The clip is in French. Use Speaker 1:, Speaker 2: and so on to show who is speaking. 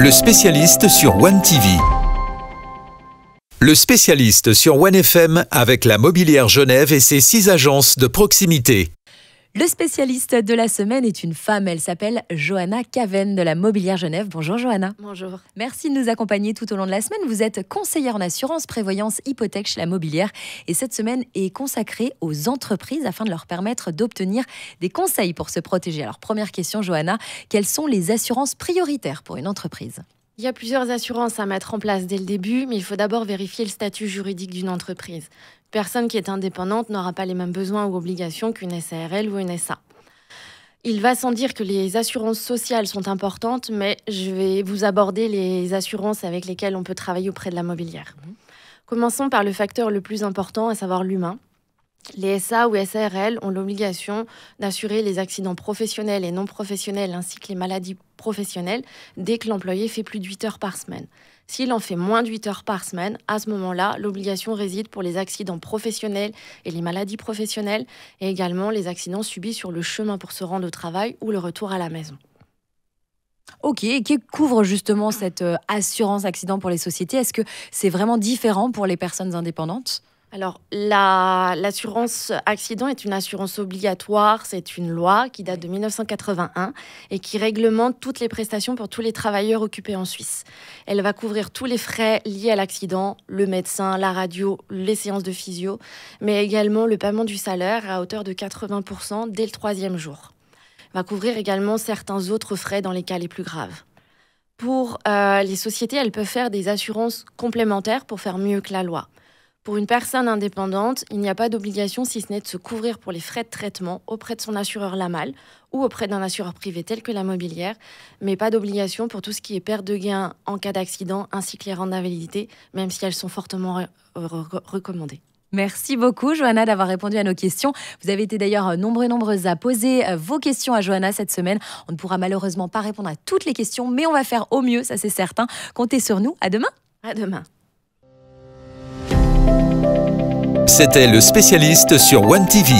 Speaker 1: le spécialiste sur One TV. Le spécialiste sur One FM avec la Mobilière Genève et ses 6 agences de proximité.
Speaker 2: Le spécialiste de la semaine est une femme. Elle s'appelle Johanna Caven de la Mobilière Genève. Bonjour Johanna.
Speaker 3: Bonjour.
Speaker 2: Merci de nous accompagner tout au long de la semaine. Vous êtes conseillère en assurance, prévoyance, hypothèque chez la Mobilière. Et cette semaine est consacrée aux entreprises afin de leur permettre d'obtenir des conseils pour se protéger. Alors première question Johanna, quelles sont les assurances prioritaires pour une entreprise ?
Speaker 3: Il y a plusieurs assurances à mettre en place dès le début, mais il faut d'abord vérifier le statut juridique d'une entreprise. Une personne qui est indépendante n'aura pas les mêmes besoins ou obligations qu'une SARL ou une SA. Il va sans dire que les assurances sociales sont importantes, mais je vais vous aborder les assurances avec lesquelles on peut travailler auprès de la Mobilière. Commençons par le facteur le plus important, à savoir l'humain. Les SA ou SARL ont l'obligation d'assurer les accidents professionnels et non professionnels ainsi que les maladies professionnelles dès que l'employé fait plus de 8 heures par semaine. S'il en fait moins de 8 heures par semaine, à ce moment-là, l'obligation réside pour les accidents professionnels et les maladies professionnelles et également les accidents subis sur le chemin pour se rendre au travail ou le retour à la maison.
Speaker 2: Ok, et qui couvre justement cette assurance accident pour les sociétés ? Est-ce que c'est vraiment différent pour les personnes indépendantes ?
Speaker 3: Alors, l'assurance accident est une assurance obligatoire. C'est une loi qui date de 1981 et qui réglemente toutes les prestations pour tous les travailleurs occupés en Suisse. Elle va couvrir tous les frais liés à l'accident, le médecin, la radio, les séances de physio, mais également le paiement du salaire à hauteur de 80% dès le 3e jour. Elle va couvrir également certains autres frais dans les cas les plus graves. Pour les sociétés, elles peuvent faire des assurances complémentaires pour faire mieux que la loi. Pour une personne indépendante, il n'y a pas d'obligation si ce n'est de se couvrir pour les frais de traitement auprès de son assureur Lamal ou auprès d'un assureur privé tel que la Mobilière, mais pas d'obligation pour tout ce qui est perte de gain en cas d'accident ainsi que les rentes d'invalidité, même si elles sont fortement recommandées.
Speaker 2: Merci beaucoup Johanna d'avoir répondu à nos questions. Vous avez été d'ailleurs nombreuses à poser vos questions à Johanna cette semaine. On ne pourra malheureusement pas répondre à toutes les questions, mais on va faire au mieux, ça c'est certain. Comptez sur nous, à demain.
Speaker 3: À demain.
Speaker 1: C'était le spécialiste sur One TV.